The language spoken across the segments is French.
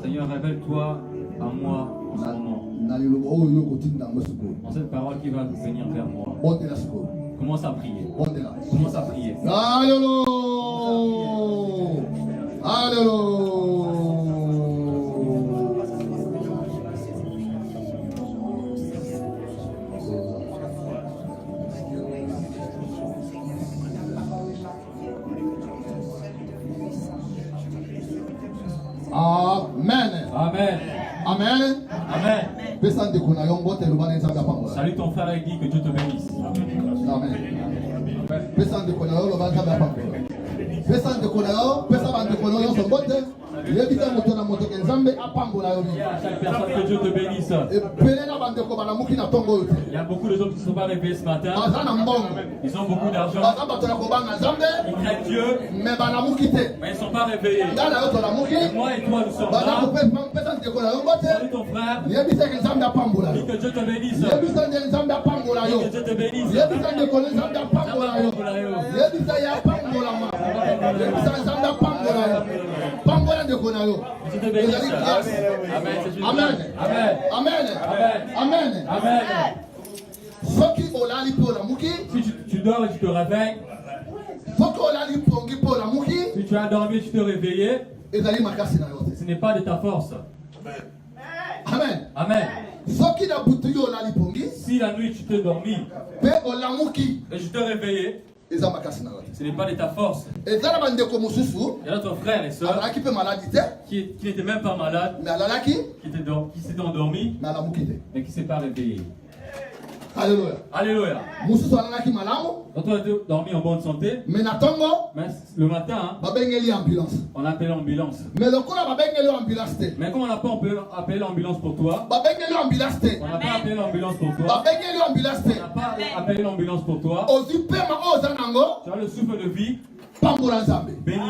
Seigneur, révèle-toi à moi en ce moment. En cette parole qui va venir vers moi. Commence à prier. Commence à prier. Alléluia. Alléluia. Amen. Amen. Amen. Amen. Salut ton frère et dis que Dieu te bénisse. Amen. À chaque personne que Dieu te bénisse. Il y a beaucoup de gens qui ne sont pas réveillés ce matin. Ils ont beaucoup d'argent. Ils craignent Dieu. Mais ils ne sont pas réveillés. Et moi et toi nous sommes là. Salut ton frère. Dis que Dieu te bénisse. Dis que Dieu te bénisse. Je te bénisse. Amen. Amen. Amen. Amen. Si tu dors et tu te réveilles, si tu as dormi et tu te réveillais, ce n'est pas de ta force. Amen. Amen. Si la nuit tu t'es dormi et tu te réveillais, ce n'est pas de ta force. Il y a d'autres frères et sœurs qui n'étaient même pas malades, qui s'étaient endormis, mais qui ne s'est pas réveillé. Alléluia. Alléluia. Quand on a dormi en bonne santé, mais le matin, on appelle l'ambulance. Mais comme on n'a pas appelé l'ambulance pour toi, on n'a pas appelé l'ambulance pour toi, on n'a pas appelé l'ambulance pour toi, tu as le souffle de vie. Bénis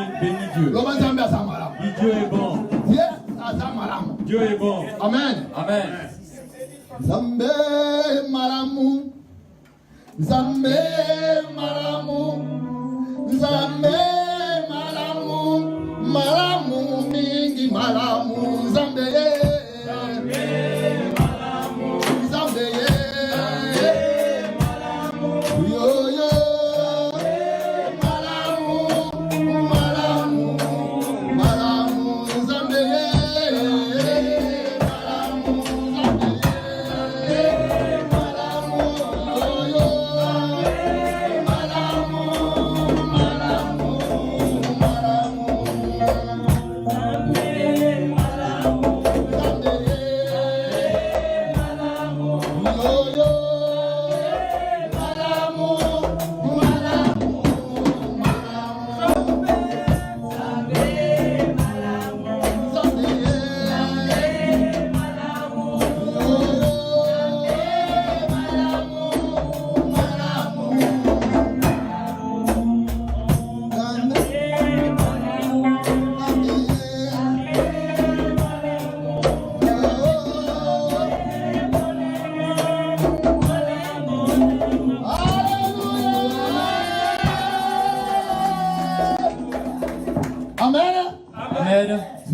Dieu. Dieu est bon. Dieu est bon. Amen. Amen. Zambe maramu, Zambe maramu, Zambe maramu, maramu mingi maramu, Zambe maramu, Zambe maramu, yo yo maramu, maramu, maramu, Zambe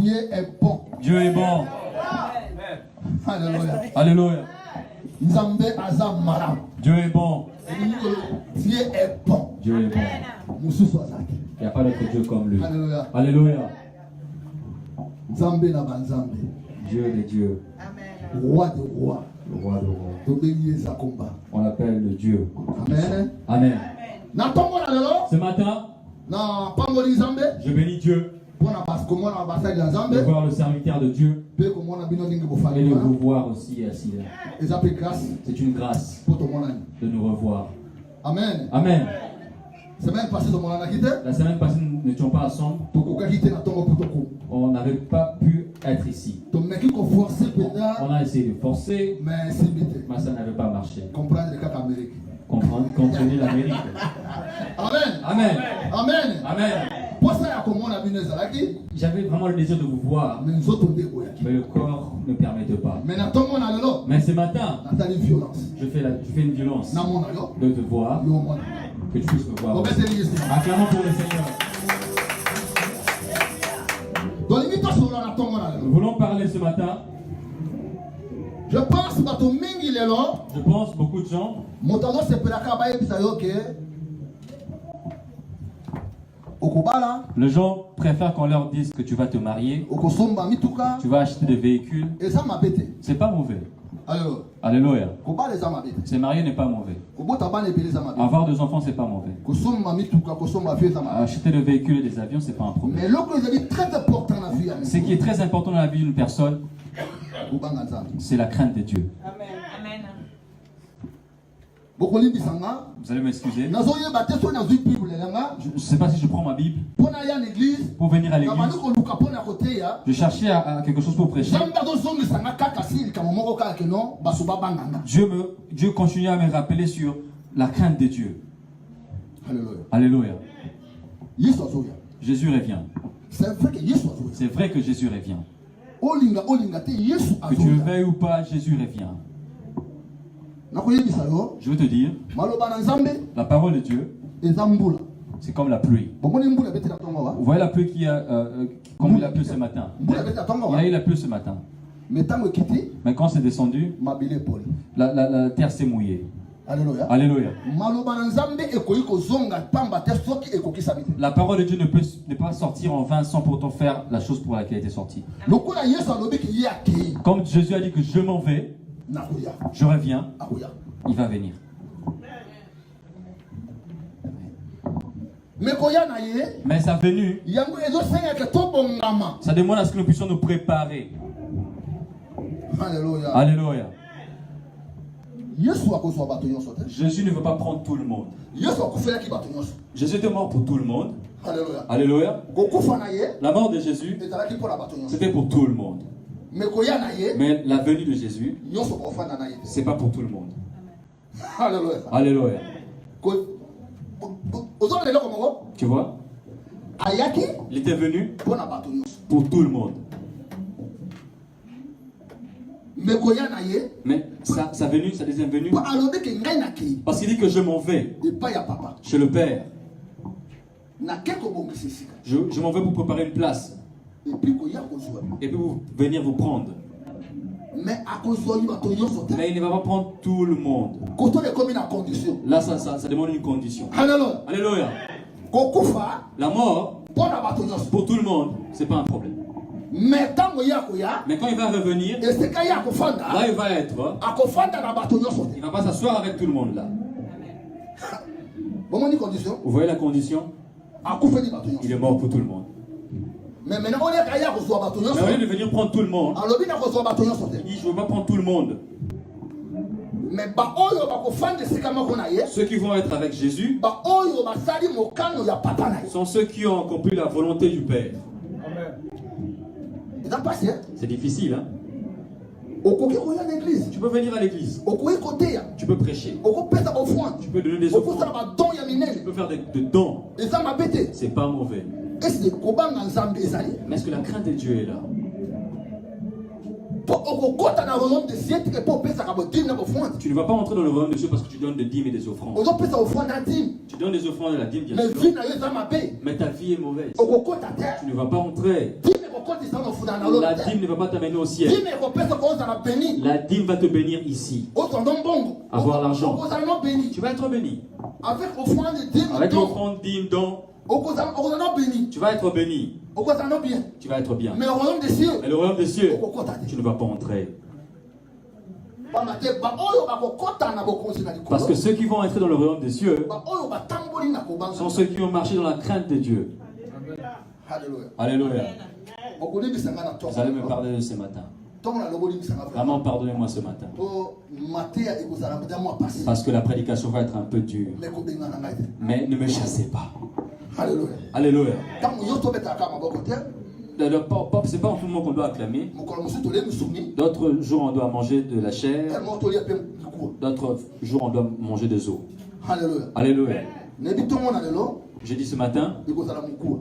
Dieu est bon. Dieu est bon. Alléluia. Alléluia. Dieu est bon. Dieu est bon. Dieu est bon. Il n'y a pas d'autre Dieu comme lui. Alléluia. Alléluia. Dieu des dieux. Roi de rois. Le roi de rois. On l'appelle le Dieu. Amen. Amen. Ce matin, je bénis Dieu. De voir le serviteur de Dieu et de vous voir aussi assis là. C'est une grâce de nous revoir. Amen. Amen. La semaine passée, nous n'étions pas ensemble. On n'avait pas pu être ici. On a essayé de forcer, mais ça n'avait pas marché. Comprendre l'Amérique. Amen. Amen. Amen. Amen. J'avais vraiment le désir de vous voir, mais le corps ne permettait pas. Mais ce matin, je fais une violence de te voir, que tu puisses me voir. Acclamons pour le Seigneur. bien-aimés, ce matin, je pense beaucoup de gens, les gens préfèrent qu'on leur dise que tu vas te marier, tu vas acheter des véhicules. C'est pas mauvais. Alléluia. Se marier n'est pas mauvais. Avoir des enfants, c'est pas mauvais. Acheter des véhicules et des avions, c'est pas un problème. Ce qui est très important dans la vie d'une personne, c'est la crainte de Dieu. Amen. Vous allez m'excuser. Je ne sais pas si je prends ma Bible pour venir à l'église. Je cherchais à quelque chose pour prêcher. Dieu continue à me rappeler sur la crainte de Dieu. Alléluia. Jésus revient. C'est vrai que Jésus revient. Que tu le veuilles ou pas, Jésus revient. Je veux te dire, la parole de Dieu, c'est comme la pluie. Vous voyez la pluie qui a, comme il a plu ce matin. Il a eu la pluie ce matin. Mais quand c'est descendu, la terre s'est mouillée. Alléluia. Alléluia. La parole de Dieu ne peut pas sortir en vain sans pourtant faire la chose pour laquelle elle était sortie. Comme Jésus a dit que je m'en vais, je reviens, il va venir. Mais sa venue, ça demande à ce que nous puissions nous préparer. Alléluia. Alléluia. Jésus ne veut pas prendre tout le monde. Jésus était mort pour tout le monde. Alléluia. La mort de Jésus, c'était pour tout le monde. Mais la venue de Jésus, c'est pas pour tout le monde. Alléluia. Tu vois? Il était venu pour tout le monde. Mais sa venue, sa deuxième venue, parce qu'il dit que je m'en vais chez le Père. Je m'en vais pour préparer une place. Et puis vous venir vous prendre. Mais il ne va pas prendre tout le monde. Là, ça demande une condition. Alléluia. La mort, pour tout le monde, c'est pas un problème. Mais quand il va revenir, là il va être. Il ne va pas s'asseoir avec tout le monde là. Vous voyez la condition? Il est mort pour tout le monde. Mais au lieu de venir prendre tout le monde, il dit je ne veux pas prendre tout le monde. Ceux qui vont être avec Jésus sont ceux qui ont accompli la volonté du Père. C'est difficile, hein? Tu peux venir à l'église. Tu peux prêcher. Tu peux donner des offrandes. Tu peux faire des dons. C'est pas mauvais. Mais est-ce que la crainte de Dieu est là? Tu ne vas pas entrer dans le royaume de Dieu parce que tu donnes des dîmes et des offrandes. Tu donnes des offrandes et la dîme, bien sûr. Mais ta vie est mauvaise. Tu ne vas pas entrer. La dîme ne va pas t'amener au ciel. La dîme va te bénir ici. Avoir l'argent. Tu vas être béni. Avec l'offrande, dîme, don. Tu vas être béni. Tu vas être bien. Mais le royaume des cieux, tu ne vas pas entrer. Parce que ceux qui vont entrer dans le royaume des cieux sont ceux qui ont marché dans la crainte de Dieu. Alléluia. Vous allez me pardonner ce matin. Vraiment, pardonnez-moi ce matin. Parce que la prédication va être un peu dure. Mais ne me chassez pas. Alléluia. C'est pas en tout moment qu'on doit acclamer. D'autres jours on doit manger de la chair. D'autres jours on doit manger des os. Alléluia. J'ai dit ce matin,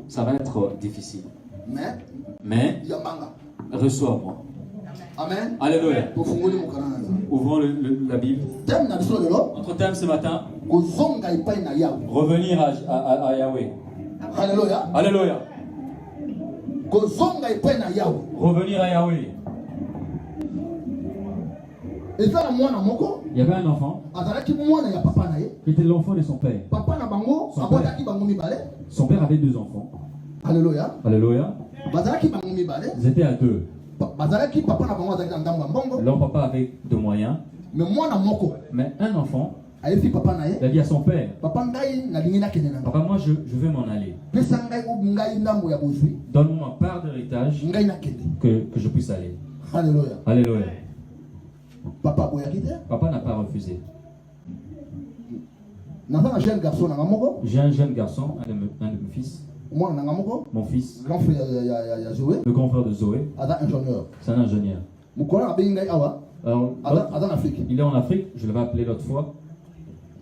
ça va être difficile. Mais reçois-moi. Amen. Alléluia. Ouvrons la Bible. Notre thème ce matin, revenir à Yahweh. Alléluia. Alléluia. Revenir à Yahweh. Il y avait un enfant qui était l'enfant de son père. Son père avait 2 enfants. Alléluia. Alléluia. Ils étaient à 2. Leur papa avait de moyens. Mais un enfant, il a dit à son père, papa, moi je veux m'en aller. Donne-moi ma part d'héritage que je puisse aller. Alléluia. Alléluia. Papa n'a pas refusé. J'ai un jeune garçon, un de mes fils. Mon fils, le grand frère de Zoé, c'est un ingénieur. Alors, il est en Afrique, je l'avais appelé l'autre fois.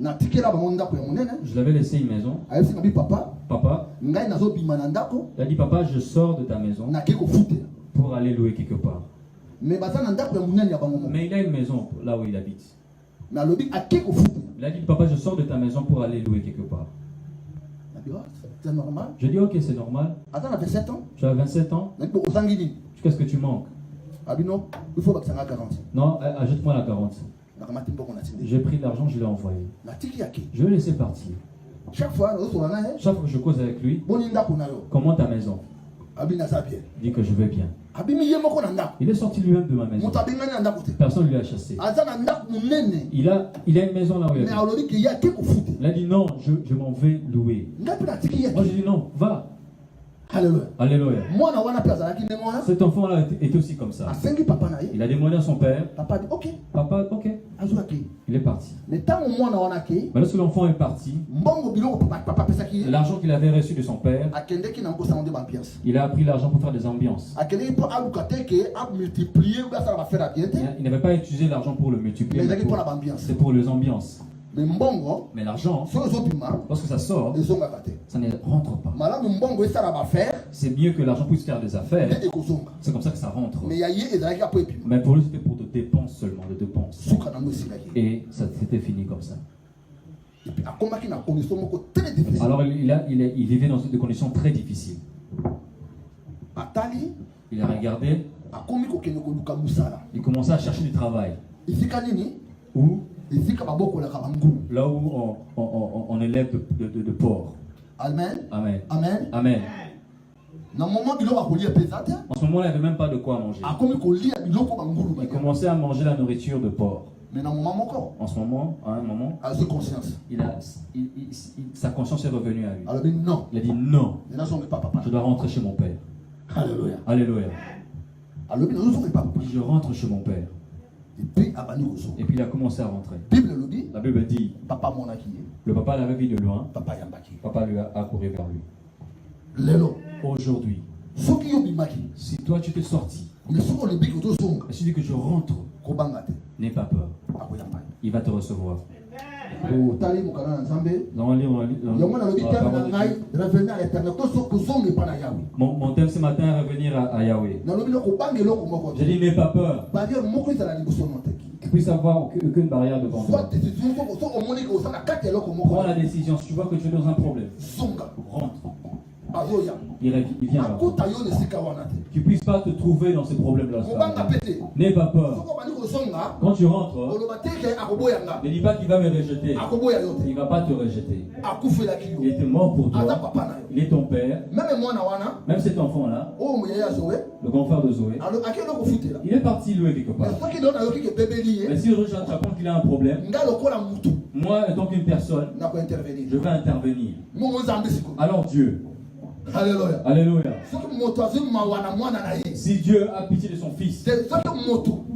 Je l'avais laissé une maison. Papa, il a dit, papa, je sors de ta maison pour aller louer quelque part. Mais il a une maison là où il habite. Il a dit, papa, je sors de ta maison pour aller louer quelque part. C'est normal. Je dis, ok, c'est normal. Attends, tu as 27 ans. Tu as 27 ans. Qu'est-ce que tu manques? Il faut que ça 40. Non, ajoute-moi la 40. J'ai pris l'argent, je l'ai envoyé. Je vais laisser partir. Chaque fois que je cause avec lui, comment ta maison? Dit que je vais bien. Il est sorti lui-même de ma maison. Personne ne lui a chassé. Il a une maison là où il est. Il a dit non, je m'en vais louer. Moi je dis non, va. Alléluia. Alléluia. Cet enfant-là est aussi comme ça. Il a demandé à son père. Papa dit ok. Papa, ok. Il est parti. Mais lorsque l'enfant est parti, l'argent qu'il avait reçu de son père, il a pris l'argent pour faire des ambiances. Il n'avait pas utilisé l'argent pour le multiplier. C'est pour les ambiances. Mais l'argent, lorsque ça sort, ça ne rentre pas. C'est mieux que l'argent puisse faire des affaires. C'est comme ça que ça rentre. Mais pour lui, c'était pour de dépenses seulement, de dépenses. Et ça s'était fini comme ça. Alors il vivait dans des conditions très difficiles. Il a regardé. Il commençait à chercher du travail. Où? Là où on élève de porc. Amen. Amen. Amen. Amen. En ce moment-là, il n'y avait même pas de quoi manger. Il commençait à manger la nourriture de porc. En ce moment, à un moment, sa conscience est revenue à lui. Il a dit non. Je dois rentrer chez mon père. Alléluia. Alléluia. Je rentre chez mon père. Et puis il a commencé à rentrer. La Bible dit, le papa l'avait vu de loin. Papa lui a couru vers lui. Aujourd'hui, si toi tu t'es sorti, et si tu dis que je rentre, n'aie pas peur. Il va te recevoir. Nous allons lire mon thème ce matin est revenir à Yahweh. J'ai dit n'aie pas peur. Tu puisses avoir aucune barrière devant toi. Prends la décision. Si tu vois que tu es dans un problème, rentre. Il vient là. Tu ne puisses pas te trouver dans ces problèmes-là. N'aie pas peur. Quand tu rentres, ne dis pas qu'il va me rejeter. Il ne va pas te rejeter. Il était mort pour toi. Il est ton père. Même cet enfant-là, le grand frère de Zoé, il est parti louer quelque part. Mais si je apprends qu'il a un problème, moi, en tant qu'une personne, je vais intervenir. Alors Dieu, alléluia. Alléluia. Si Dieu a pitié de son fils,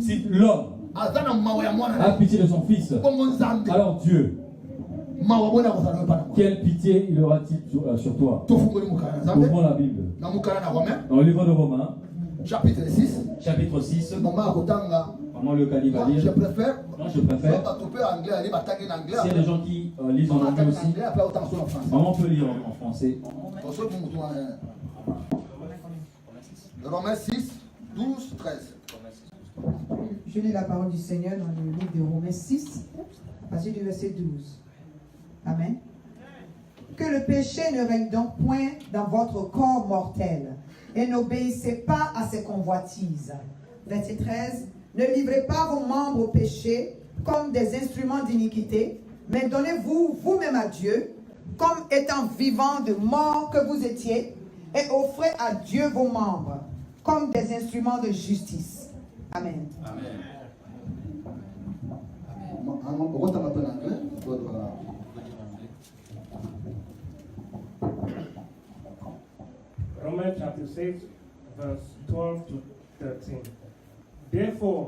si l'homme a pitié de son fils, alors Dieu, quelle pitié il aura-t-il sur toi? Ouvrons la Bible. Dans le livre de Romains, chapitre 6. Maman le Kali va lire. Je préfère. Non, je préfère. S'il y a des gens qui lisent en anglais aussi, maman peut lire en français. Romains 6, 12, 13. Je lis la parole du Seigneur dans le livre de Romains 6, à partir du verset 12. Amen. Que le péché ne règne donc point dans votre corps mortel, et n'obéissez pas à ses convoitises. Verset 13. Ne livrez pas vos membres au péché comme des instruments d'iniquité, mais donnez-vous vous-même à Dieu, comme étant vivants de mort que vous étiez, et offrez à Dieu vos membres, comme des instruments de justice. Amen. Amen. Romans chapter 6, verse 12 to 13. Therefore,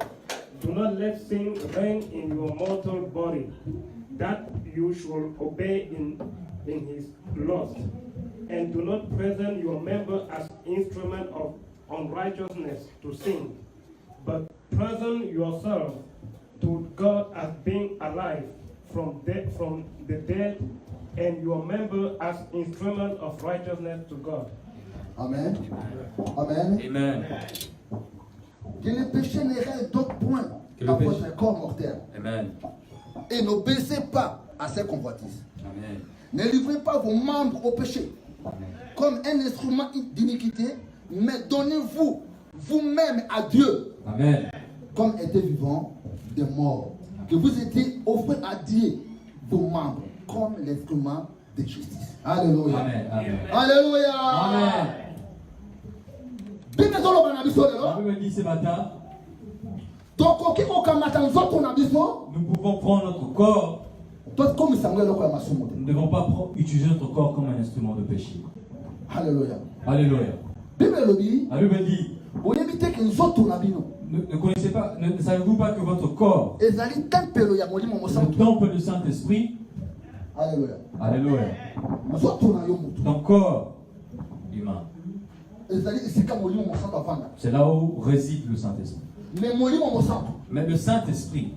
do not let sin reign in your mortal body, that you should obey in his lust. And do not present your member as instrument of unrighteousness to sin, but present yourself to God as being alive from the dead, and your member as instrument of righteousness to God. Amen. Amen. Amen. Que le péché ne règne donc point dans votre corps mortel. Amen. Et n'obéissez pas à ses convoitises. Amen. Ne livrez pas vos membres au péché comme un instrument d'iniquité, mais donnez-vous vous-même à Dieu. Amen. Comme étaient vivants des morts. Que vous étiez offrés à Dieu vos membres comme l'instrument de justice. Alléluia. Amen. Amen. Alléluia. Amen. La La Bible dit ce matin, nous nous pouvons prendre notre corps. Nous ne devons pas utiliser notre corps comme un instrument de péché. Alléluia. Alléluia. La Bible dit, ne savez-vous pas que votre corps est le temple du Saint-Esprit? Alléluia. Alléluia. Ton corps humain, c'est là où réside le Saint-Esprit. Mais le Saint-Esprit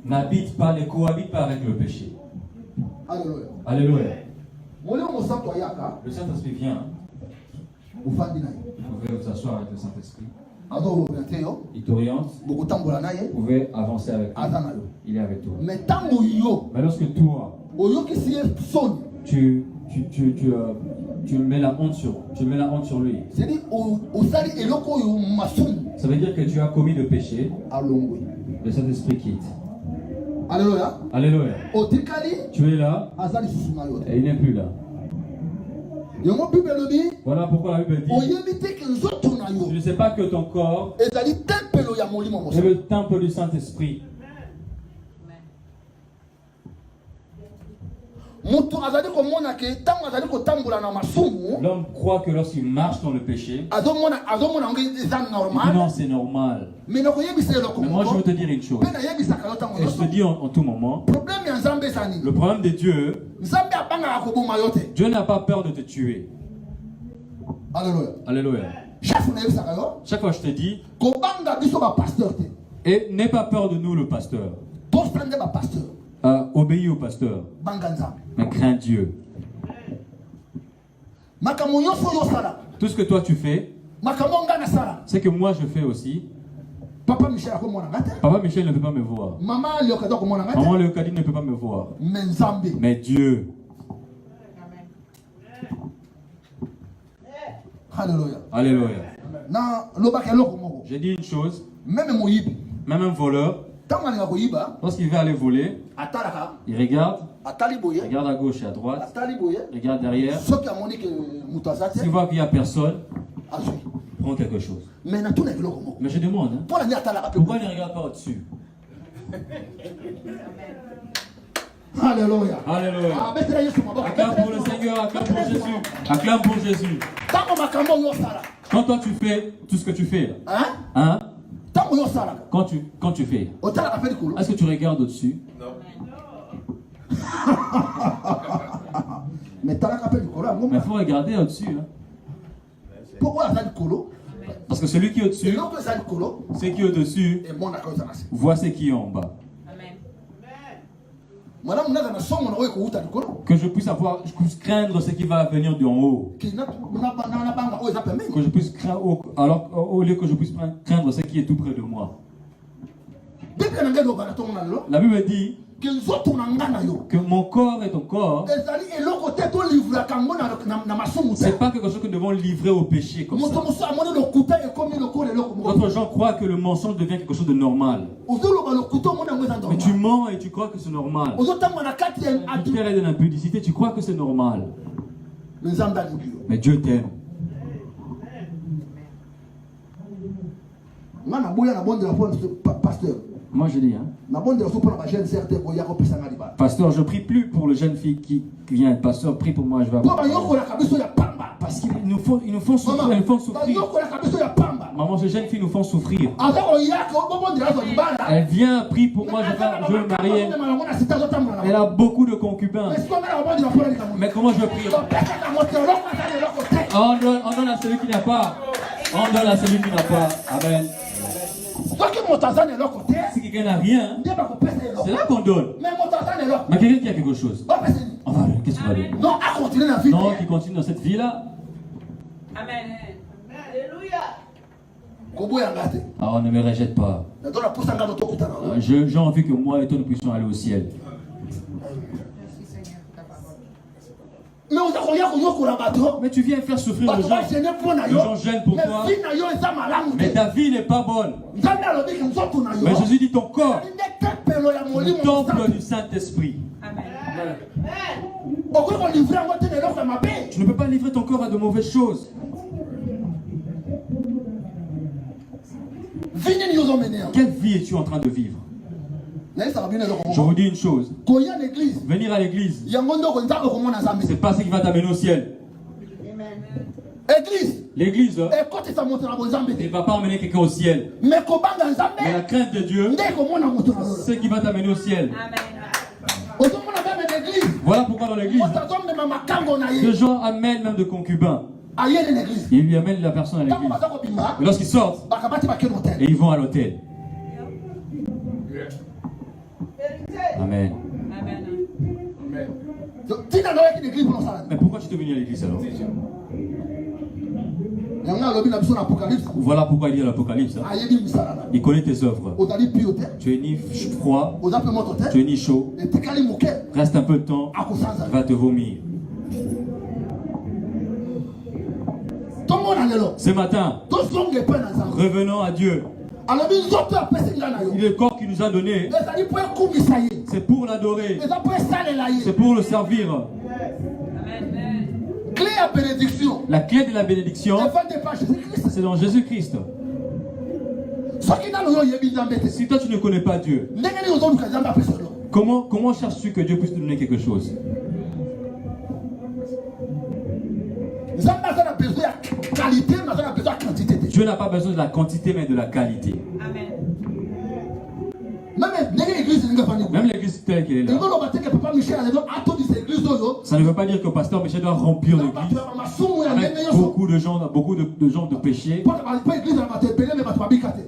n'habite pas, ne cohabite pas avec le péché. Alléluia. Alléluia. Le Saint-Esprit vient. Vous pouvez vous asseoir avec le Saint-Esprit. Il t'oriente. Vous pouvez avancer avec lui. Il est avec toi. Mais lorsque toi, tu mets la honte sur lui. Ça veut dire que tu as commis le péché. Le Saint-Esprit quitte. Alléluia. Alléluia. Tu es là et il n'est plus là. Voilà pourquoi la Bible dit, tu ne sais pas que ton corps est le temple du Saint-Esprit. L'homme croit que lorsqu'il marche dans le péché, il dit non, c'est normal. Mais moi je veux te dire une chose, et je te dis en tout moment, le problème de Dieu, Dieu n'a pas peur de te tuer. Alléluia. Alléluia. Chaque fois je te dis, et n'aie pas peur de nous le pasteur. Obéis au pasteur, mais crains Dieu. Tout ce que toi tu fais, c'est que moi je fais aussi. Papa Michel ne peut pas me voir. Maman Léocadie ne peut pas me voir. Mais Dieu. Alléluia. Alléluia. J'ai dit une chose. Même un voleur, lorsqu'il veut aller voler, il regarde à gauche et à droite, regarde derrière. S'il voit qu'il n'y a personne, prend quelque chose. Mais je demande, pourquoi il ne regarde pas au-dessus? Alléluia. Alléluia. Acclame pour le Seigneur, acclame pour Jésus. Acclame pour Jésus. Quand toi tu fais tout ce que tu fais, hein? Quand tu fais, est-ce que tu regardes au-dessus? Non. Mais il faut regarder au-dessus. Pourquoi? Parce que celui qui est au-dessus, celui qui est au-dessus, voit ce qui est en bas. Que je puisse craindre ce qui va venir d'en haut. Que je puisse craindre, alors au lieu que je puisse craindre ce qui est tout près de moi. La Bible dit, que mon corps et ton corps, c'est pas quelque chose que nous devons livrer au péché comme ça. D'autres gens croient que le mensonge devient quelque chose de normal. Mais tu mens et tu crois que c'est normal. Tu fais de l'impudicité, tu crois que c'est normal. Mais Dieu t'aime. Moi je dis, pasteur, je prie plus pour le jeune fille qui vient. Pasteur, prie pour moi, je vais avoir. Parce qu'ils nous font souffrir. Ils font souffrir. Maman, ces jeunes filles nous font souffrir. Elle vient, prie pour moi, je veux me marier. Elle a beaucoup de concubins. Mais comment je prie? On donne à celui qui n'a pas. On donne à celui qui n'a pas. Amen. Si quelqu'un n'a rien, c'est là qu'on donne. Mais quelqu'un qui a quelque chose, on va donner. Qu'est-ce qu'on va donner? Non, qui continue dans cette vie-là. Amen. Alléluia. Alors ne me rejette pas. J'ai envie que moi et toi nous puissions aller au ciel. Mais tu viens faire souffrir les gens. Les gens gênent pour toi. Mais ta vie n'est pas bonne. Mais Jésus dit ton corps, le temple du Saint-Esprit. Tu ne peux pas livrer ton corps à de mauvaises choses. Quelle vie es-tu en train de vivre? Je vous dis une chose. Venir à l'église, c'est pas ce qui va t'amener au ciel. L'église, il ne va pas emmener quelqu'un au ciel. Mais la crainte de Dieu, c'est ce qui va t'amener au ciel. Voilà pourquoi dans l'église, les gens amènent même de concubins. Ils lui amènent la personne à l'église. Et lorsqu'ils sortent, et ils vont à l'hôtel. Amen. Mais pourquoi tu es venu à l'église alors? Voilà pourquoi il dit à l'Apocalypse. Il connaît tes œuvres. Tu es ni froid, tu es ni chaud. Reste un peu de temps, il va te vomir. Ce matin, revenons à Dieu. Le corps qu'il nous a donné, c'est pour l'adorer, c'est pour le servir. La clé de la bénédiction, c'est dans Jésus-Christ. Si toi tu ne connais pas Dieu, comment cherches-tu que Dieu puisse te donner quelque chose? Dieu n'a pas besoin de la quantité, mais de la qualité. Amen. Même l'église telle qu'elle est là, ça ne veut pas dire que le pasteur Michel doit remplir l'église avec beaucoup de gens de péché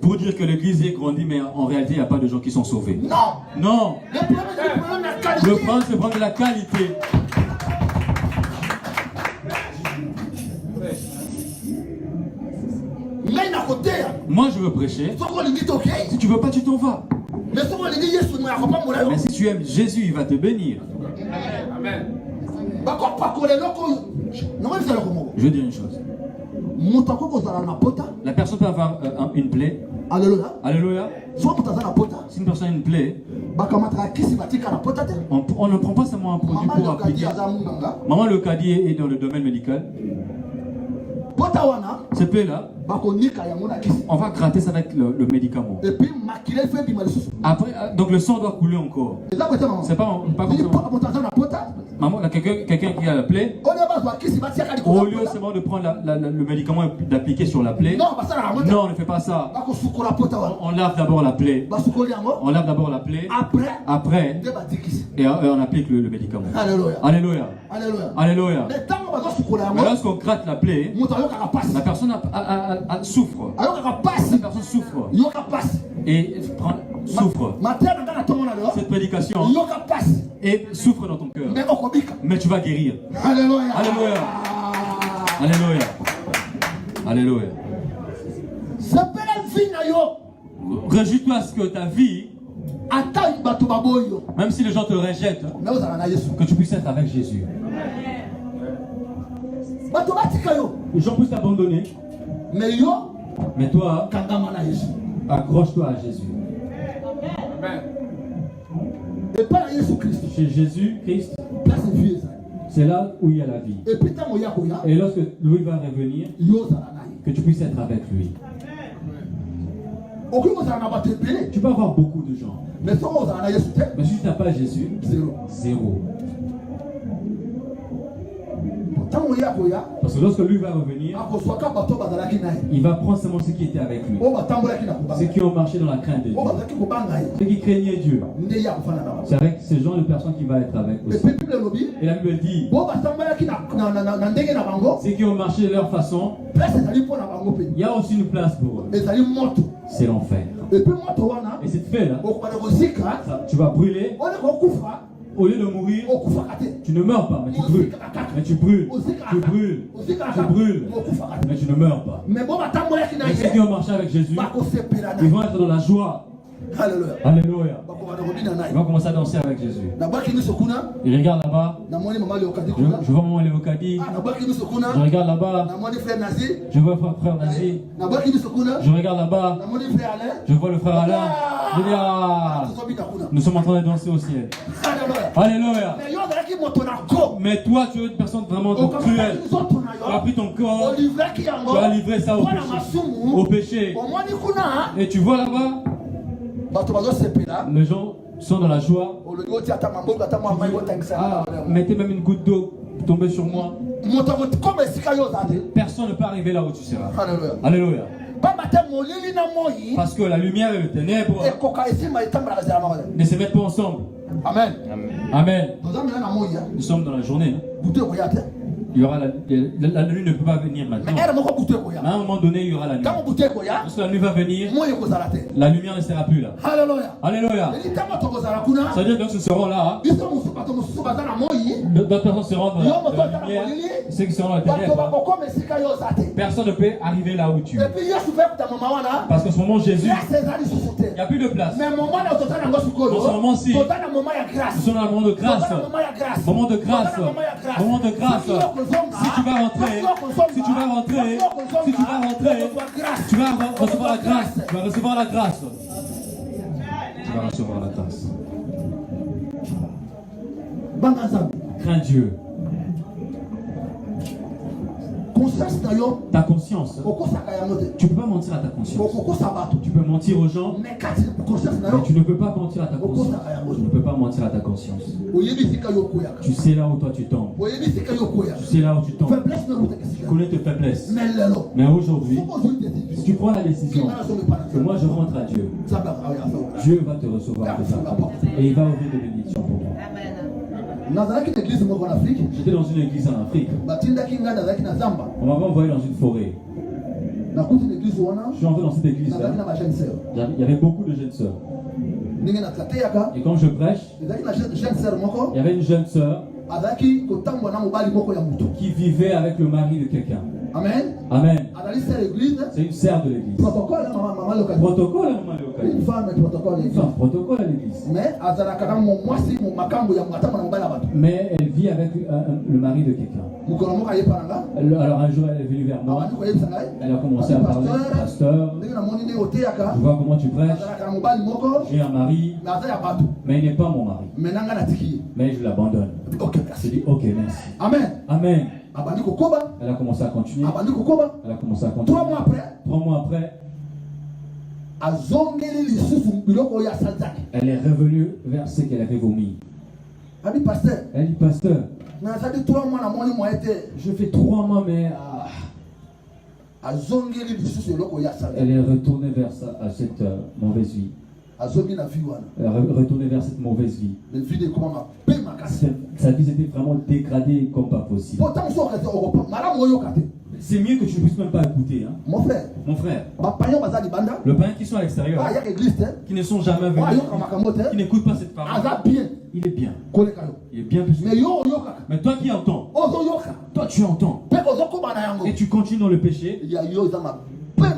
pour dire que l'église est grandie, mais en réalité il n'y a pas de gens qui sont sauvés. Non. Le problème c'est prendre de la qualité. Moi je veux prêcher. Si tu veux pas, tu t'en vas. Mais si tu aimes Jésus, il va te bénir. Amen. Je veux dire une chose. La personne peut avoir une plaie. Alléluia. Alléluia. Si une personne a une plaie, on ne prend pas seulement un produit pour appliquer. Maman le cadier est dans le domaine médical. Ce plaie-là, on va gratter ça avec le médicament. Après, donc le sang doit couler encore. C'est pas forcément. Maman, quelqu'un qui a la plaie, au lieu seulement de prendre le médicament et d'appliquer sur la plaie, non, on ne fait pas ça. On lave d'abord la plaie. On lave d'abord la plaie. Après, et on applique le médicament. Alléluia. Alléluia. Mais lorsqu'on gratte la plaie, la personne souffre. La personne souffre. Et souffre. Cette prédication et souffre dans ton cœur. Mais tu vas guérir. Alléluia. Alléluia. Alléluia. Réjouis-toi à ce que ta vie Même si les gens te rejettent, que tu puisses être avec Jésus. Les gens puissent t'abandonner. Mais toi, accroche-toi à Jésus. Chez Jésus-Christ, c'est là où il y a la vie. Et lorsque lui va revenir, que tu puisses être avec lui. Tu peux avoir beaucoup de gens. Mais si tu n'as pas Jésus, zéro. Parce que lorsque lui va revenir, il va prendre seulement ceux qui étaient avec lui. Ceux qui ont marché dans la crainte de Dieu. Ceux qui craignaient Dieu. C'est avec ces gens de personnes qui va être avec aussi. Et la Bible dit, ceux qui ont marché de leur façon, il y a aussi une place pour eux. C'est l'enfer. Et cette fait-là, tu vas brûler. Au lieu de mourir, tu ne meurs pas, mais tu brûles. Mais tu brûles. Tu brûles. Tu brûles. Mais tu ne meurs pas. Mais ceux qui ont marché avec Jésus, ils vont être dans la joie. Alléluia. Alléluia. Ils vont commencer à danser avec Jésus. Ils regardent là-bas. Je vois maman Léocadie. Je regarde là-bas. Je vois frère Nazi. Je regarde là-bas. Je vois le frère Alain. Je dis, ah, nous sommes en train de danser au ciel. Alléluia. Mais toi, tu es une personne vraiment cruelle. Tu as pris ton corps. Tu as livré ça au péché. Et tu vois là-bas, les gens sont dans la joie. Ah, mettez même une goutte d'eau tomber sur moi. Personne ne peut arriver là où tu seras. Alléluia. Parce que la lumière et le ténèbre ne se mettent pas ensemble. Amen. Amen. Nous sommes dans la journée. Il y aura la nuit ne peut pas venir maintenant. Mais à un moment donné, il y aura la nuit. Parce que la nuit va venir, la lumière ne sera plus là. Alléluia. Alléluia. Ça veut dire que ceux qui seront là, d'autres personnes seront dans la lumière, ceux qui seront dans la ténèbre. Personne ne peut arriver là où tu es. Parce qu'en ce moment, Jésus, il n'y a plus de place. Dans ce moment-ci, nous sommes dans un moment de grâce. Moment de grâce. Moment de grâce. Si tu vas rentrer, tu vas recevoir la grâce. Tu vas recevoir la grâce. Tu vas recevoir la grâce. Crains Dieu. Ta conscience. Tu ne peux pas mentir à ta conscience. Tu peux mentir aux gens, mais tu ne peux pas mentir à ta conscience. Tu ne peux pas mentir à ta conscience. Tu sais là où toi tu tombes. Tu sais là où tu tombes. Tu connais tes faiblesses. Mais aujourd'hui, si tu prends la décision que moi je rentre à Dieu, Dieu va te recevoir et il va ouvrir des bénédictions pour moi. J'étais dans une église en Afrique. On m'avait envoyé dans une forêt. Je suis entré dans cette église-là. Il y avait beaucoup de jeunes sœurs. Et quand je prêche, il y avait une jeune sœur qui vivait avec le mari de quelqu'un. Amen. Amen. C'est une sœur de l'église. Protocole, maman Léocadie. Une femme protocole à l'église. Mais elle vit avec le mari de quelqu'un. Alors un jour elle est venue vers moi. Elle a commencé à parler. Pasteur, je vois comment tu prêches. J'ai un mari, mais il n'est pas mon mari. Mais je l'abandonne. Je dis ok, merci. Amen. Amen. Elle a commencé à continuer. Elle a commencé à continuer. 3 mois après, elle est revenue vers ce qu'elle avait vomi. Elle dit, pasteur, je fais 3 mois, mais elle est retournée vers cette mauvaise vie. Elle est retournée vers cette mauvaise vie. Sa vie était vraiment dégradée comme pas possible. C'est mieux que tu ne puisses même pas écouter. Hein? Mon frère. Le païen qui sont à l'extérieur, qui ne sont jamais venus, qui n'écoutent pas cette parole, il est bien. Il est bien plus. Mais toi qui entends, toi tu entends, et tu continues dans le péché,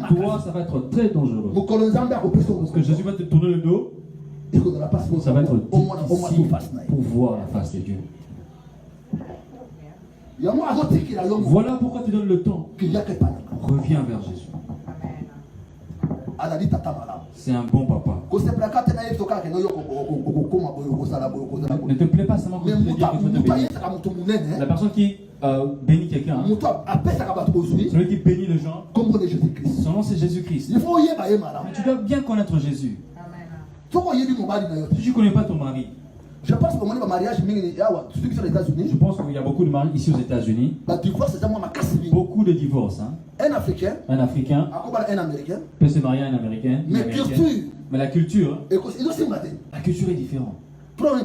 toi ça va être très dangereux. Parce que Jésus va te tourner le dos. Ça va être difficile pour voir la face de Dieu. Voilà pourquoi tu donnes le temps. Reviens vers Jésus. C'est un bon papa. Ne te plaît pas seulement quand tu te dis que tu te bénir. La personne qui bénit quelqu'un, celui qui bénit les gens, son nom c'est Jésus-Christ. Mais tu dois bien connaître Jésus. Si tu ne connais pas ton mari, je pense qu'il y a beaucoup de mariages ici aux États-Unis. Beaucoup de divorces. Hein. Un Africain un Américain peut se marier à un Américain. Mais la culture est différente. Problème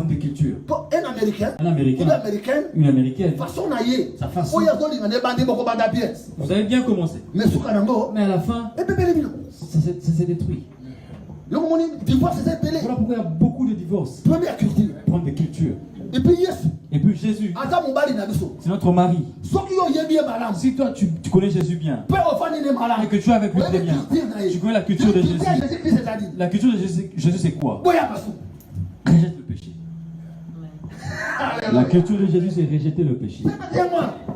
de culture. Un Américain, une Américaine, sa façon. Vous avez bien commencé. Mais à la fin, ça s'est détruit. Voilà pourquoi il y a beaucoup de divorces. Problème de culture. Et puis Jésus, c'est notre mari. Si toi tu connais Jésus bien, et que tu es avec lui très bien, tu connais la culture de Jésus. La culture de Jésus c'est quoi? Rejette le péché. La culture de Jésus c'est rejeter le péché.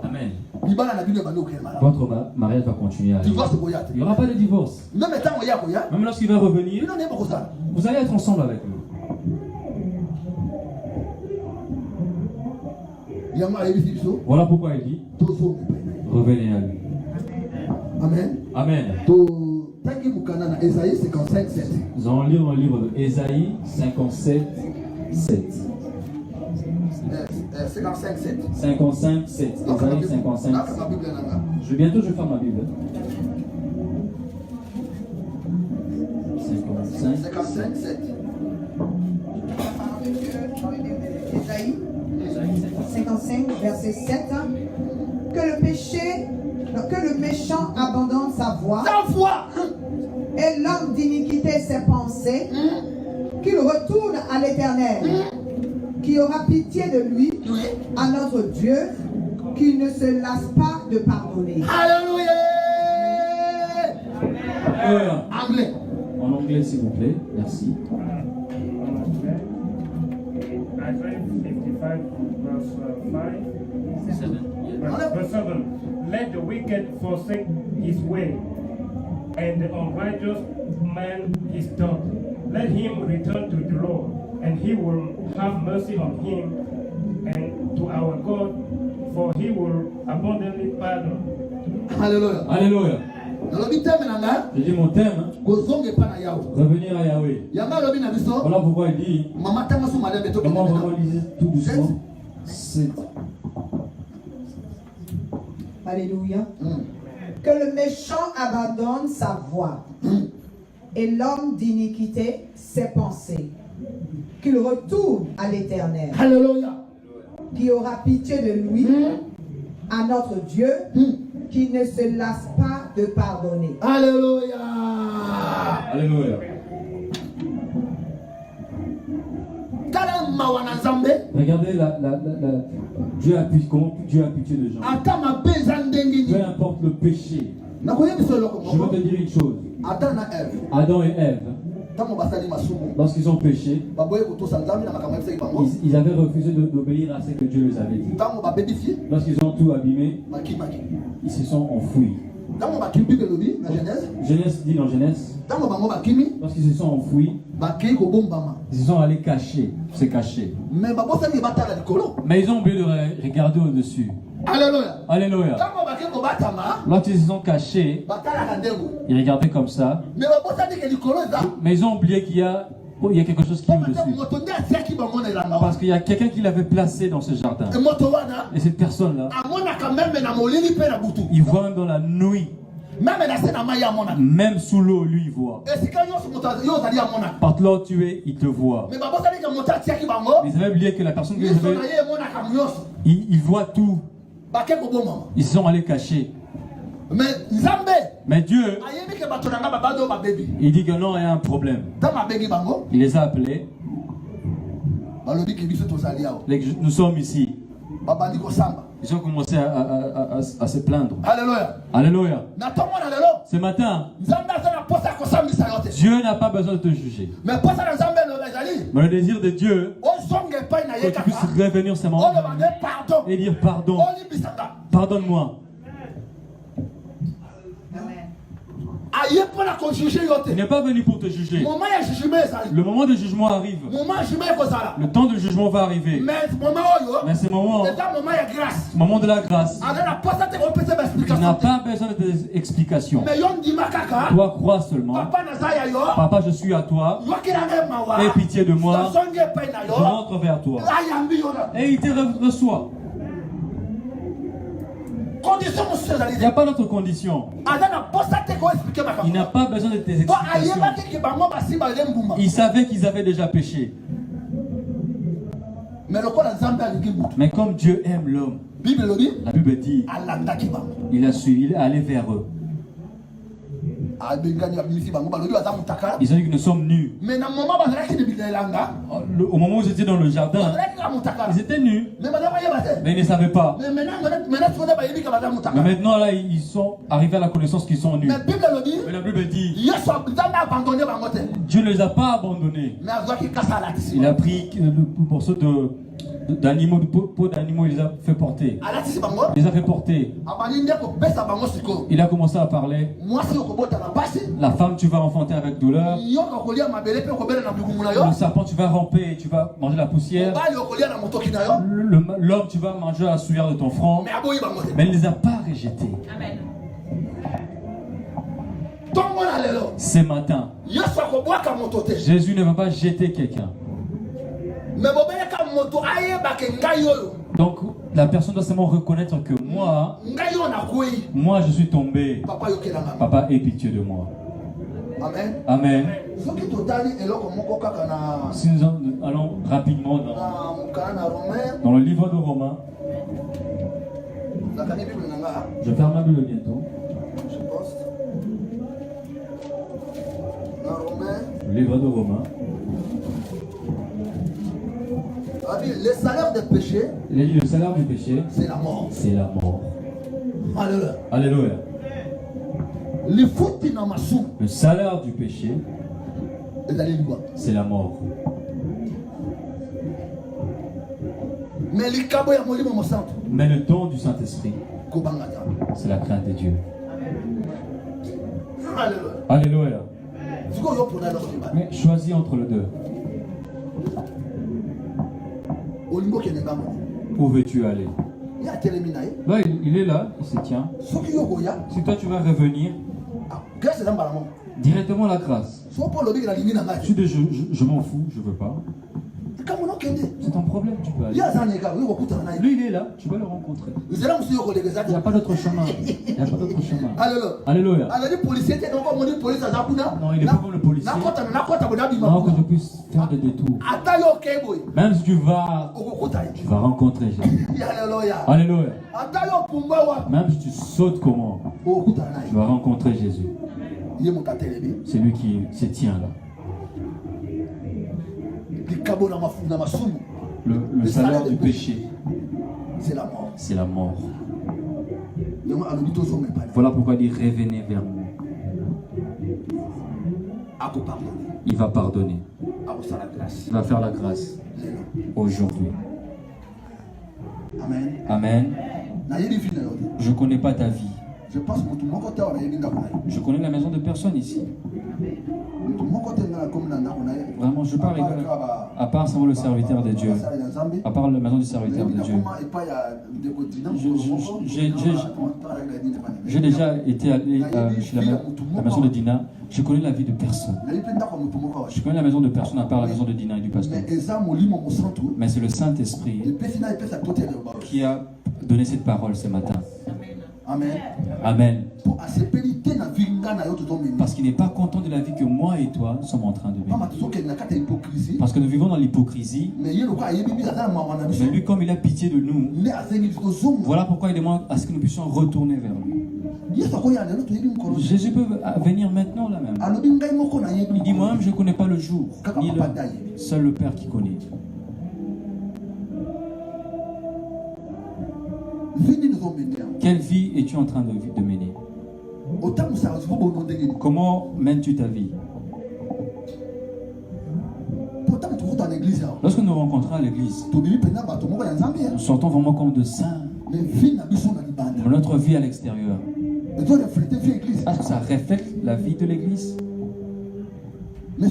Amen. Votre mariage va continuer à aller. Il n'y aura pas de divorce. Même lorsqu'il va revenir, vous allez être ensemble avec lui. Voilà pourquoi il dit revenez à lui. Amen. Amen. Nous allons lire dans le livre d'Ésaïe 57, 7. 55, 7. 55, 7. Ésaïe 55. Bientôt je vais faire ma Bible. 55, 7. Ésaïe 55, verset 7. Que le méchant abandonne sa voie. Et l'homme d'iniquité ses pensées. Qu'il retourne à l'Éternel. Qui aura pitié de lui, à notre Dieu, qui ne se lasse pas de pardonner. Alléluia. Anglais. En anglais, s'il vous plaît. Merci. Verse 7. Let the wicked forsake his way, and the unrighteous man his thought. Let him return to the Lord, and he will have mercy on him, and to our God, for he will abundantly pardon. Alléluia. Alléluia. Je dis mon thème, revenir à Yahweh. Voilà pourquoi il dit, comment vraiment lire tout doucement. Alléluia. Que le méchant abandonne sa voie et l'homme d'iniquité ses pensées. Qu'il retourne à l'Éternel. Alléluia. Qui aura pitié de lui, à notre Dieu, qui ne se lasse pas de pardonner. Alléluia. Alléluia. Regardez comment Dieu a pitié de gens. Peu importe le péché. Je veux te dire une chose. Adam et Ève, lorsqu'ils ont péché, ils avaient refusé d'obéir à ce que Dieu les avait dit. Lorsqu'ils ont tout abîmé, ils se sont enfouis. Genèse dit dans Genèse, lorsqu'ils se sont enfouis, ils se sont allés se cacher. Mais ils ont oublié de regarder au-dessus. Alléluia. Alléluia. Lorsqu'ils se sont cachés, ils regardaient comme ça. Mais ils ont oublié qu'il y a quelque chose qui est au-dessus. Parce qu'il y a quelqu'un qui l'avait placé dans ce jardin. Et cette personne-là, il voit dans la nuit. Même sous l'eau, lui, il voit. Partout là où tu es, il te voit. Mais ils avaient oublié que la personne qui les avait, il voit tout. Ils se sont allés cacher. Mais Dieu, il dit que non, il y a un problème. Il les a appelés. Nous sommes ici. Ils ont commencé à se plaindre. Alléluia. Alléluia. Ce matin, Dieu n'a pas besoin de te juger. Mais le désir de Dieu, que tu puisses revenir seulement et dire pardon. Pardonne-moi. Il n'est pas venu pour te juger. Le moment de jugement arrive. Le temps de jugement va arriver. Mais ce moment, le moment de la grâce, tu n'as pas besoin de tes explications. Toi, crois seulement. Papa, je suis à toi. Aie pitié de moi. Je rentre vers toi. Et il te reçoit. Il n'y a pas d'autre condition. Il n'a pas besoin de tes explications. Il savait qu'ils avaient déjà péché. Mais comme Dieu aime l'homme, la Bible dit, il a suivi, il est allé vers eux. Ils ont dit que nous sommes nus. Au moment où ils étaient dans le jardin, ils étaient nus. Mais ils ne savaient pas. Mais maintenant, là, ils sont arrivés à la connaissance qu'ils sont nus. Mais la Bible dit, Dieu ne les a pas abandonnés. Il a pris le morceau d'animaux, de peau d'animaux, il les a fait porter. Il les a fait porter. Il a commencé à parler. La femme, tu vas enfanter avec douleur. Le serpent, tu vas ramper, tu vas manger la poussière. L'homme, tu vas manger la souillure de ton front. Mais il ne les a pas rejetés. Amen. Ce matin, Jésus ne va pas jeter quelqu'un. Donc la personne doit seulement reconnaître que moi je suis tombé. Papa, aie pitié de moi. Amen. Amen. Si nous allons rapidement dans le livre de Romains, je ferme ma Bible bientôt. Le livre de Romains. Le salaire du péché, le salaire du péché, c'est la mort. C'est la mort. Alléluia. Alléluia. Le salaire du péché, c'est la mort. Mais le don du Saint-Esprit, c'est la crainte de Dieu. Alléluia. Mais choisis entre les deux. Où veux-tu aller? Là, il est là, il se tient. Si toi tu vas revenir, directement la grâce. Si je m'en fous, je veux pas. C'est ton problème, tu peux aller. Lui, il est là, tu vas le rencontrer. Il n'y a pas d'autre chemin. Il n'y a pas d'autre chemin. Alléluia. Non, il est pas comme le policier. Non, que je puisse faire des détours. Même si tu vas rencontrer Jésus. Alléluia. Même si tu sautes comment, tu vas rencontrer Jésus. C'est lui qui se tient là. Le salaire du péché, c'est la mort. C'est la mort. Voilà pourquoi il dit revenez vers moi. Il va pardonner. Il va faire la grâce aujourd'hui. Amen. Amen. Je ne connais pas ta vie. Je connais la maison de personne ici. Vraiment, je parle à part seulement le serviteur de Dieu, à part la maison du serviteur de Dieu. J'ai déjà été allé chez la maison de Dina. Je connais la vie de personne. Je connais la maison de personne à part la maison de Dina et du pasteur. Mais c'est le Saint-Esprit qui a donné cette parole ce matin. Amen. Amen. Parce qu'il n'est pas content de la vie que moi et toi sommes en train de vivre. Parce que nous vivons dans l'hypocrisie. Mais lui, comme il a pitié de nous, voilà pourquoi il demande à ce que nous puissions retourner vers lui. Jésus peut venir maintenant là même. Il dit moi-même je ne connais pas le jour, ni l'heure. Seul le Père qui connaît. Quelle vie es-tu en train de mener? Comment mènes-tu ta vie? Lorsque nous rencontrons à l'église, nous sortons vraiment comme de saints. Mais notre vie à l'extérieur, est-ce que ça reflète la vie de l'église? Mais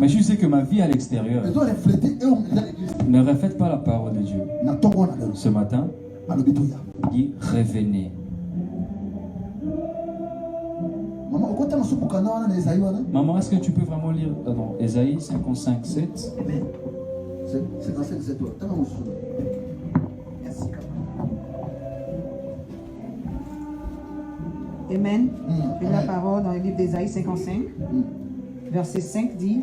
je sais que ma vie à l'extérieur ne reflète pas la parole de Dieu. Ce matin, il dit revenez. Maman, est-ce que tu peux vraiment lire Ésaïe 55, 7? Merci. Amen. Et la parole dans le livre d'Ésaïe 55, verset 5 dit,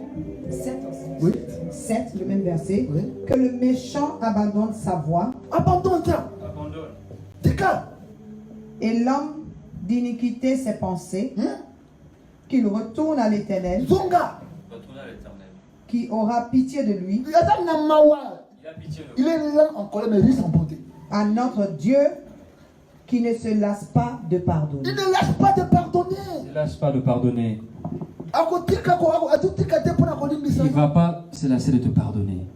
7, oui. 7, le même verset, oui. Que le méchant abandonne sa voie. Abandonne. Et l'homme d'iniquité ses pensées, qu'il retourne à l'Éternel, qui aura pitié de lui, il est là en colère mais riche en bonté. À notre Dieu qui ne se lasse pas de pardonner. Il ne lâche pas de pardonner. Il ne lâche pas de pardonner. Il ne va pas se lasser de te pardonner.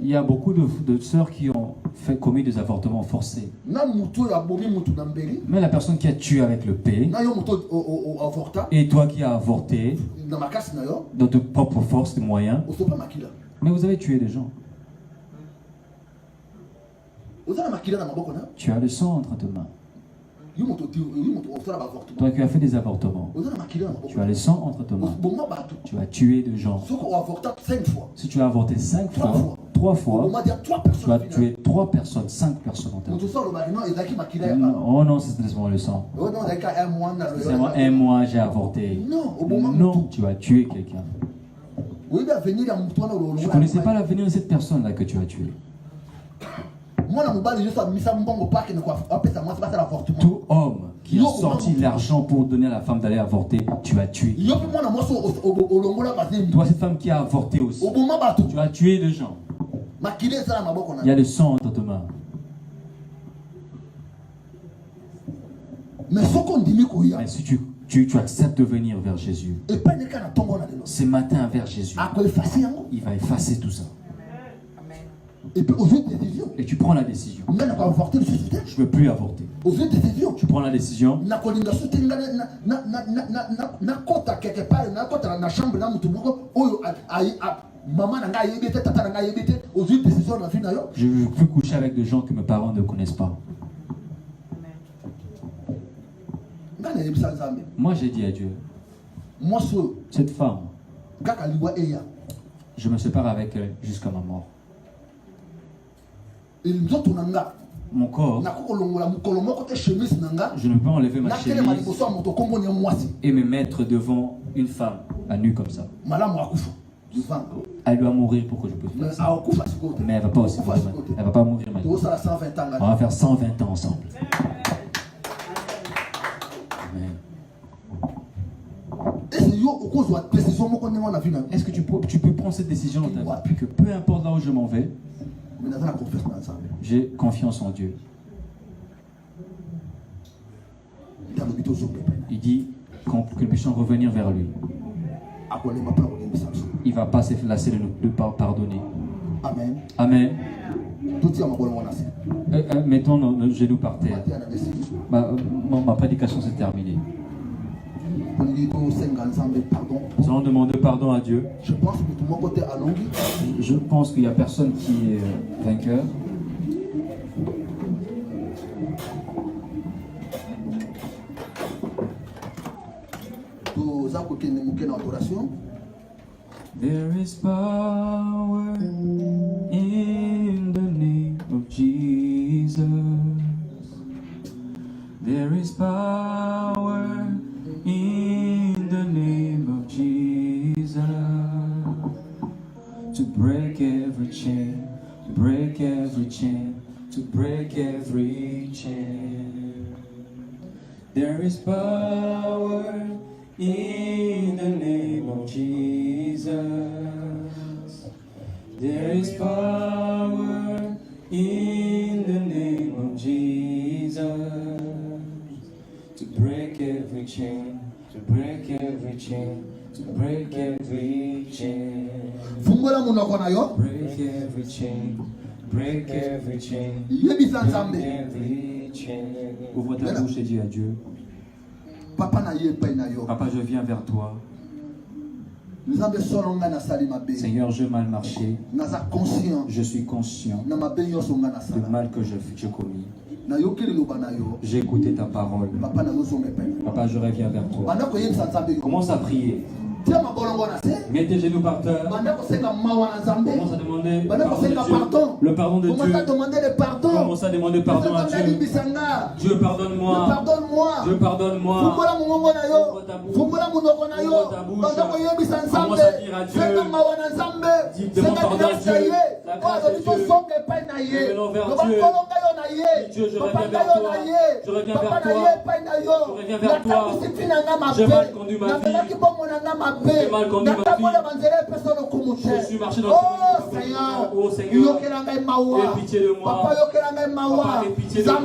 Il y a beaucoup de sœurs qui ont commis des avortements forcés. Mais la personne qui a tué avec le P, et toi qui as avorté, dans tes propres forces et moyens, mais vous avez tué des gens. Tu as le sang entre tes mains. Toi qui as fait des avortements, tu as le sang entre tes mains. Tu as tué des gens. Si tu as avorté 5 fois, 3 fois, tu as tué 3 personnes, 5 personnes en oh non, c'est seulement le sang. C'est seulement 1 mois j'ai avorté. Non, tu as tué quelqu'un. Je ne connaissais pas l'avenir de cette personne-là que tu as tué. Tout homme qui a sorti l'argent pour donner à la femme d'aller avorter, tu as tué. Toi, cette femme qui a avorté aussi, tu as tué des gens. Il y a le sang entre tes mains. Mais si tu acceptes de venir vers Jésus, ce matin vers Jésus, il va effacer tout ça. Et tu prends la décision. Je ne veux plus avorter. Tu prends la décision. Je ne veux plus coucher avec des gens que mes parents ne connaissent pas. Moi j'ai dit à Dieu, cette femme, je me sépare avec elle jusqu'à ma mort. Mon corps, je ne peux pas enlever ma chemise et me mettre devant une femme à nu comme ça. Elle doit mourir pour que je puisse faire ça. Mais elle ne va pas aussi mourir. Elle va pas mourir maintenant. On va faire 120 ans ensemble. Amen. Est-ce que tu peux prendre cette décision dans ta vie que peu importe là où je m'en vais, j'ai confiance en Dieu. Il dit que nous puissions revenir vers lui. Il ne va pas se lasser de nous pardonner. Amen. Amen. Mettons nos genoux par terre. Ma prédication s'est terminée. Nous allons demander pardon à Dieu. Je pense qu'il n'y a personne qui est vainqueur. There is power in the name of Jesus. There is power in the name of Jesus to break every chain, to break every chain, to break every chain. There is power in the name of Jesus. There is power in the name of Jesus to break every chain. to break every chain, to break every chain. Fungola munoko na yo. Break every chain, break every chain, Yebisa break Nzambe. every chain. Ouvre ta bouche et dis à Dieu, Papa na ye pe na yo. Papa, je viens vers toi. Nzambe solo nga na sali mabe. Seigneur, j'ai mal marché. Naza conscient. Je suis conscient Na mabe nyonso nga na du sala. mal que j'ai commis. Na yokeli loba na yo. J'ai écouté ta parole. Papa na zo me pe. Papa, je reviens vers toi. Banda ko yebisa Nzambe yo. Commence à prier. Tia mabolongo na se. Mets tes genoux par terre. Banda ko senga mawa na Nzambe. Commence à demander Banda ko pardon de senga Dieu. pardon. Le pardon de Dieu. Commence à demander le pardon. Commence à demander pardon à Dieu. Dieu, pardonne-moi. Pardonne-moi. Dieu, pardonne-moi. Fungola mungongo na yo. Ouvre ta bouche. Fungola munoko na yo. Ouvre ta bouche. Banda ko yebisa Nzambe. Commence à dire à Dieu. Senga mawa na Nzambe. Demande pardon à Dieu. La grâce de Dieu. Revenons vers Dieu. Dieu, je reviens vers toi. Je reviens vers toi. Je reviens vers toi. J'ai mal conduit ma vie. J'ai mal conduit ma vie. Je suis marché dans le chemin. Oh Seigneur, aie pitié de moi. Papa, aie pitié de moi.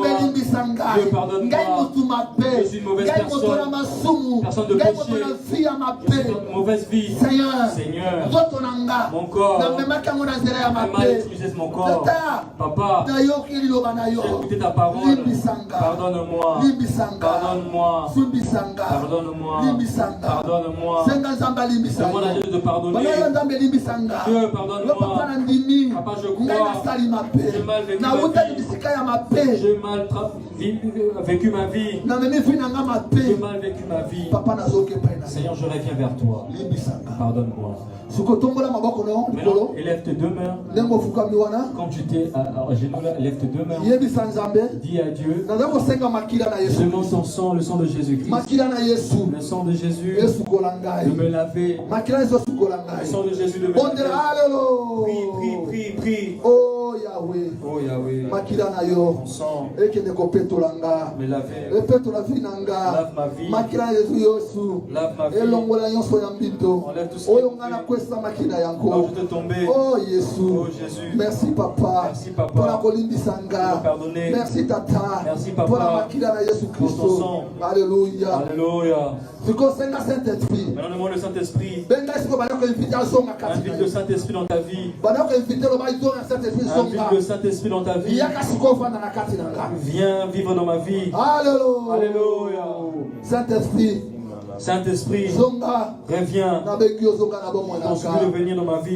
Dieu, pardonne-moi. Je suis une mauvaise personne. Personne de péché. Je suis une mauvaise vie. Seigneur, mon corps a mal utilisé mon corps. Papa, j'ai écouté ta parole. Pardonne-moi. Pardonne-moi. Pardonne-moi. Pardonne-moi. Demande à Dieu de pardonner. Dieu, pardonne-moi. Papa, je crois. J'ai mal vécu ma vie. J'ai mal vécu ma vie. J'ai mal vécu ma vie. Seigneur, je reviens vers toi. Pardonne-moi. Maintenant, élève tes deux mains. Quand tu t'es à genoux là, élève tes deux mains. Dis à Dieu, je demande ton sang, le sang de Jésus-Christ. Le sang de Jésus de me laver. Le sang de Jésus de me laver. Prie, prie. Oh Yahweh. Oh Yahweh. Ton sang me laver. Lave ma vie. Lave ma vie. Enlève tout ce qui quand je te tomber. Oh Jésus. Oh Jésus. Merci papa. Merci papa. Pour me pardonner. Merci tata. Merci papa. Pour la Jésus Christ. Alléluia. Alléluia. Saint-Esprit. Maintenant demande le Saint-Esprit. Invite le Saint-Esprit dans ta vie. Invite le Saint-Esprit dans ta vie. Viens vivre dans ma vie. Alléluia. Alléluia. Saint-Esprit. Saint-Esprit, reviens. Continue de venir dans ma vie.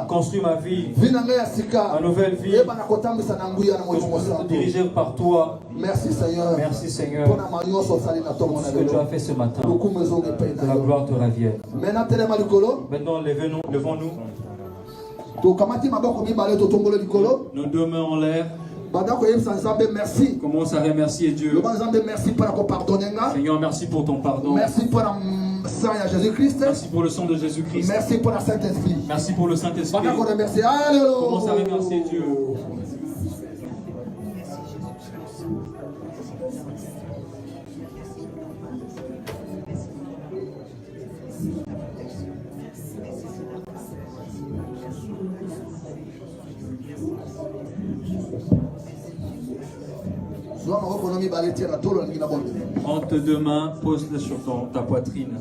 Construis ma vie. Ma nouvelle vie. Que je puisse être dirigé par toi. Merci Seigneur. Merci Seigneur. Pour ce que tu as fait ce matin. Que la gloire te revienne. Maintenant, levons-nous. Nos deux mains en l'air. Commence à remercier Dieu. Seigneur, merci pour ton pardon. Merci pour Jésus-Christ. Merci pour le sang de Jésus-Christ. Merci pour le Saint-Esprit. Merci pour le Saint-Esprit. Commence à remercier Dieu. Entre tes deux mains, pose-les sur ta poitrine.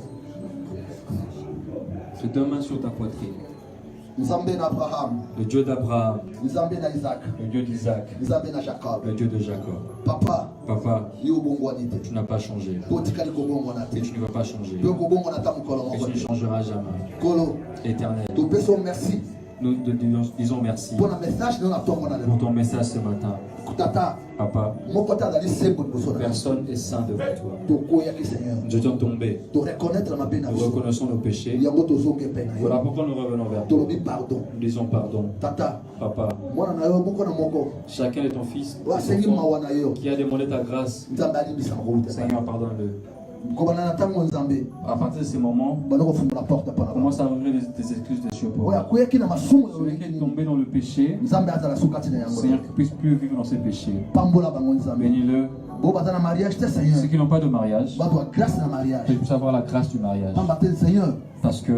Tes deux mains sur ta poitrine. Le Dieu d'Abraham. Le Dieu d'Isaac. Le Dieu de Jacob. Papa, tu n'as pas changé. Et tu ne vas pas changer. Et tu ne changeras jamais. Éternel. Nous disons merci pour ton message ce matin. Papa, personne n'est saint devant toi. Nous sommes tombés. Nous reconnaissons nos péchés. Voilà pourquoi nous revenons vers toi. Nous disons pardon. Papa, chacun de ton fils qui a demandé ta grâce, Seigneur, pardonne-le. À partir de ces moments, commence à ouvrir des excuses des cieux pour celui qui est tombé dans le péché, Seigneur, qu'il ne puisse plus vivre dans ses péchés. Bénis-le. ceux qui n'ont pas de mariage, ils puissent avoir la grâce du mariage. Parce que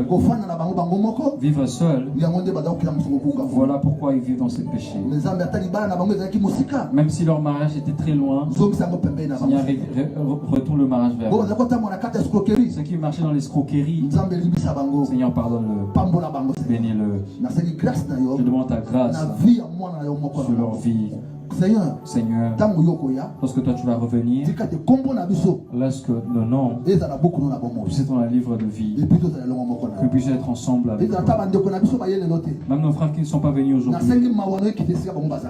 vivre seul, voilà pourquoi ils vivent dans ce péché. Même si leur mariage était très loin, Seigneur, retourne le mariage vers eux. Ceux qui marchaient dans l'escroquerie, Seigneur, pardonne-le, bénis-le. Je demande ta grâce sur leur vie. Seigneur, lorsque toi tu vas revenir, laisse que le nom puisse être dans le livre de vie, que puisse être ensemble avec toi. Même nos frères qui ne sont pas venus aujourd'hui,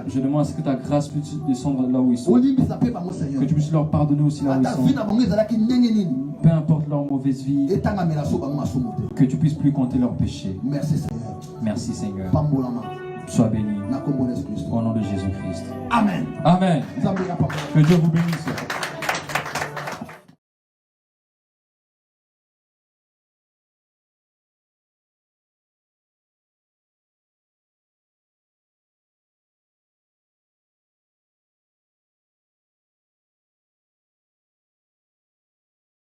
je demande à ce que ta grâce puisse descendre là où ils sont, que tu puisses leur pardonner aussi là où ils sont, peu importe leur mauvaise vie, que tu puisses plus compter leurs péchés. Merci Seigneur. Sois béni au nom de Jésus-Christ. Amen. Amen. Que Dieu vous bénisse.